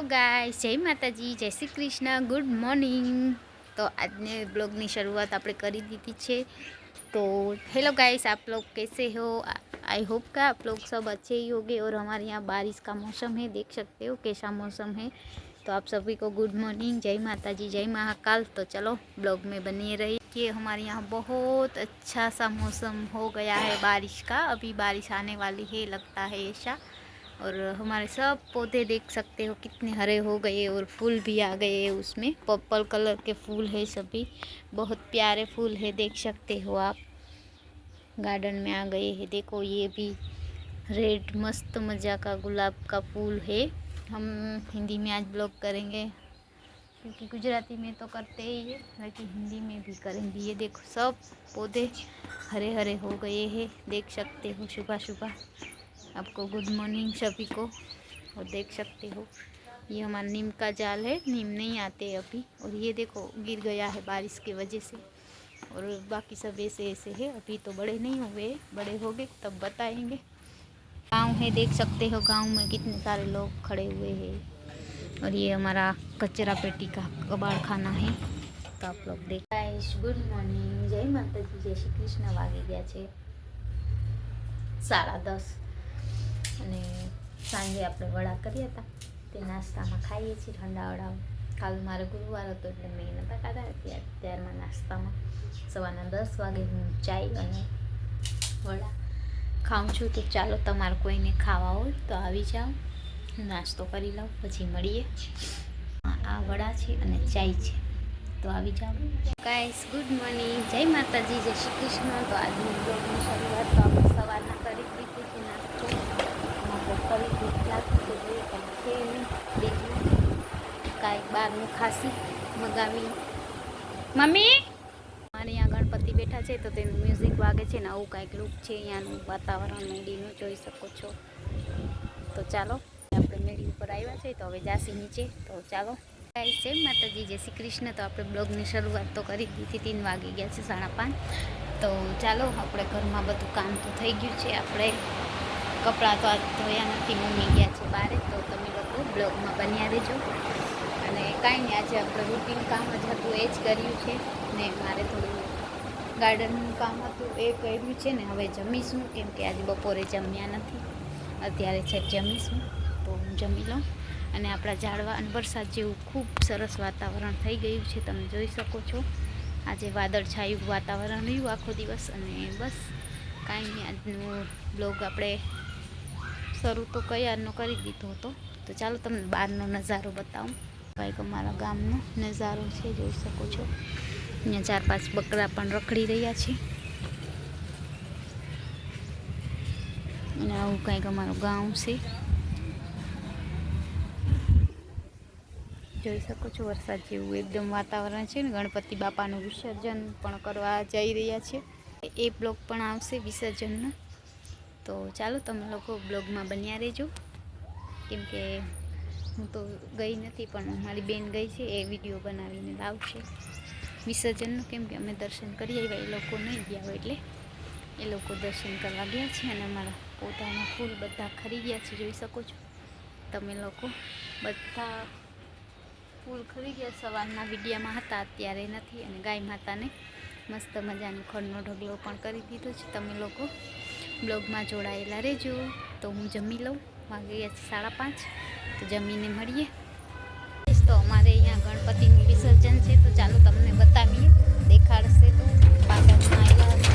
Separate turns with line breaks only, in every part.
Guys, જય माताजी, जय श्री कृष्ण, गुड मॉर्निंग। तो आज ने ब्लॉग की शुरुआत आपने कर दी थी। तो हेलो गाइस, आप लोग कैसे हो? आई होप का आप लोग सब अच्छे ही होंगे। और हमारे यहाँ बारिश का मौसम है, देख सकते हो कैसा मौसम है। तो आप सभी को गुड मॉर्निंग, जय माताजी, जय महाकाल। तो चलो ब्लॉग में बनिए रहिए कि हमारे यहाँ बहुत अच्छा सा मौसम हो गया है बारिश का। अभी बारिश आने वाली है लगता है ऐसा। और हमारे सब पौधे देख सकते हो कितने हरे हो गए और फूल भी आ गए। उसमें पर्पल कलर के फूल है, सभी बहुत प्यारे फूल है, देख सकते हो आप। गार्डन में आ गए हैं, देखो ये भी रेड मस्त मज़ा का गुलाब का फूल है। हम हिंदी में आज ब्लॉग करेंगे क्योंकि गुजराती में तो करते ही है, लेकिन हिंदी में भी करेंगे। ये देखो सब पौधे हरे हरे हो गए हैं, देख सकते हो। सुबह सुबह आपको गुड मॉर्निंग सभी को। और देख सकते हो ये हमारा नीम का जाल है, नीम नहीं आते अभी। और ये देखो गिर गया है बारिश की वजह से। और बाकी सब ऐसे ऐसे है, अभी तो बड़े नहीं हुए, बड़े हो गए तब बताएंगे। गांव है, देख सकते हो गांव में कितने सारे लोग खड़े हुए हैं। और ये हमारा कचरा पेटी का कबाड़ खाना है। तो आप लोग देख। गाइस गुड मॉर्निंग, जय माताजी, जय श्री कृष्ण। वागी गया है 10:30 અને સાંજે આપણે વડા કર્યા હતા તે નાસ્તામાં ખાઈએ છીએ ઠંડા વડા। કાલ મારે ગુરુવાર હતો એટલે મેં નહોતા ખાધા। ત્યારમાં નાસ્તામાં સવારના 10 વાગે હું ચાય અને વડા ખાઉં છું। તો ચાલો તમારે કોઈને ખાવા હોય તો આવી જાઓ, નાસ્તો કરી લઉં પછી મળીએ। આ વડા છે અને ચાય છે, તો આવી જાઓ। ગાઈસ ગુડ મોર્નિંગ, જય માતાજી, જય શ્રી કૃષ્ણ। તો આજની બ્લોગની શરૂઆત તો આપણે સવારના કરી દીધી છે નાસ્તો। કરી ભૂખ લાગતી તો જોઈએ પણ છે નહીં, બીજું કાંઈક બહારનું ખાસી મગાવી। મમ્મી અમારે અહીંયા ગણપતિ બેઠા છે તો તેનું મ્યુઝિક વાગે છે ને આવું કાંઈક લુક છે અહીંયાનું વાતાવરણ મેડીનું, જોઈ શકો છો। તો ચાલો આપણે મેડી ઉપર આવ્યા છે તો હવે જાસી નીચે। તો ચાલો ગાઈસ, જય માતાજી, જય શ્રી કૃષ્ણ। તો આપણે બ્લોગની શરૂઆત તો કરી દીધી, 3 વાગી ગયા છે, 5:30। તો ચાલો આપણે ઘરમાં બધું કામ તો થઈ ગયું છે। આપણે કપડાં તો આજ ધોયા નથી, મમ્મી ગયા છે બહાર। તો તમે લોકો બ્લોગમાં બન્યા રહેજો। અને કાંઈ નહીં, આજે આપણે રૂટીન કામ જ હતું એ જ કર્યું છે ને। મારે થોડું ગાર્ડનનું કામ હતું એ કર્યું છે ને। હવે જમીશું કેમ કે આજે બપોરે જમ્યા નથી, અત્યારે છે જમીશું। તો હું જમી લઉં। અને આપણા ઝાડવા અને વરસાદ જેવું ખૂબ સરસ વાતાવરણ થઈ ગયું છે, તમે જોઈ શકો છો। આજે વાદળછાયું વાતાવરણ રહ્યું આખો દિવસ। અને બસ કાંઈ નહીં, આજનું બ્લોગ આપણે શરૂ તો કયારનો કરી દીધો હતો। તો ચાલો તમને બહારનો નજારો બતાવું। કંઈક અમારા ગામનો નજારો છે, જોઈ શકો છો। અહીંયા 4-5 બકરા પણ રખડી રહ્યા છે। અને આવું કંઈક અમારું ગામ છે, જોઈ શકો છો। વરસાદ જેવું એકદમ વાતાવરણ છે ને। ગણપતિ બાપાનું વિસર્જન પણ કરવા જઈ રહ્યા છે, એ બ્લોગ પણ આવશે વિસર્જનનો। તો ચાલો તમે લોકો બ્લોગમાં બન્યા રહેજો, કેમ કે હું તો ગઈ નથી પણ મારી બેન ગઈ છે, એ વિડીયો બનાવીને લાવશે વિસર્જનનો। કેમ કે અમે દર્શન કરી આવ્યા, એ લોકો નહીં ગયા હોય એટલે એ લોકો દર્શન કરવા ગયા છે। અને અમારા પોતાના ફૂલ બધા ખરી ગયા છે, જોઈ શકો છો તમે લોકો। બધા ફૂલ ખરી ગયા, સવારના વિડીયામાં હતા, અત્યારે નથી। અને ગાય માતાને મસ્ત મજાનો ખડનો ઢગલો પણ કરી દીધો છે। તમે લોકો બ્લોગમાં જોડાયેલા રહેજો। તો હું જમી લઉં, વાગી ગયા છે 5:30। તો જમીને મળીએ। તો અમારે અહીંયા ગણપતિનું વિસર્જન છે, તો ચાલો તમને બતાવીએ, દેખાડશે તો પાટણમાં આવ્યા હતા।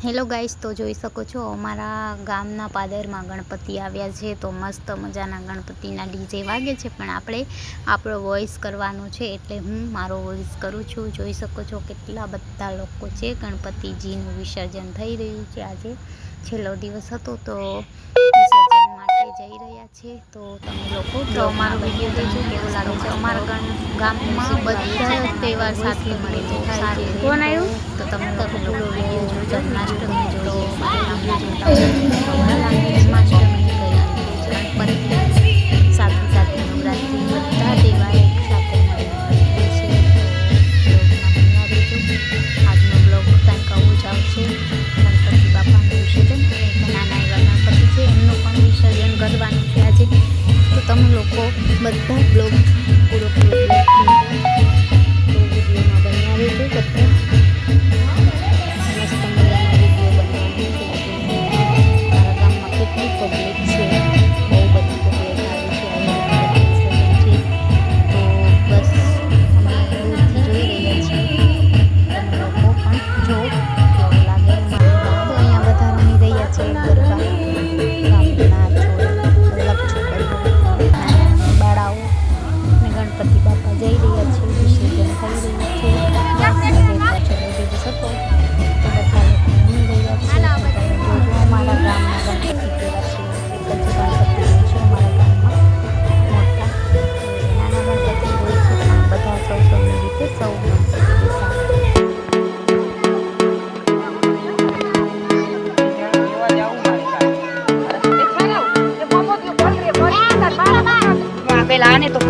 હેલો ગાઈસ, તો જોઈ શકો છો અમારા ગામના પાદરમાં ગણપતિ આવ્યા છે। તો મસ્ત મજાના ગણપતિના ડીજે વાગે છે, પણ આપણે આપણો વોઇસ કરવાનો છે એટલે હું મારો વોઇસ કરું છું। જોઈ શકો છો કેટલા બધા લોકો છે, ગણપતિજીનું વિસર્જન થઈ રહ્યું છે। આજે છેલ્લો દિવસ હતો તો વિસર્જન માટે જઈ રહ્યા છે। તો તમે લોકો તો અમારો વિડીયો જોજો કેવો લાગે છે। અમારા ગામમાં બધા તહેવાર સાથે મળીને થાય છે। કોણ આવ્યું? તો તમે લોકો પૂરો વિડીયો જોજો। જન્માષ્ટમી જોઈએ, જન્માષ્ટમી ગણપતિ સાથે સાથે નવરાત્રિ બધા તહેવાર એક સાથે મળીને કરીએ છીએ। તો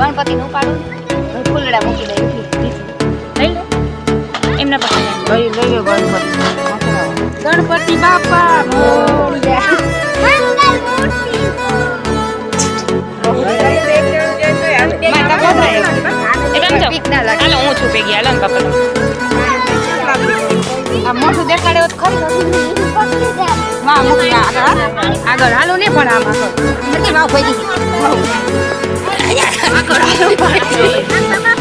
ગણપતિ નું ઉપાડું ફૂલડા મૂકી દઈ
લઈ લો એમના પાસે
લઈ લો ગણપતિ બાપા મોરિયા
હાલો હું છું ભેગી હાલો ને પપ્પા
આ મોઢું દેખાડે તો ખરી વાહ મૂકી આગળ હાલો ને પણ આમાં નથી વાવ ભાઈ આગળ હાલો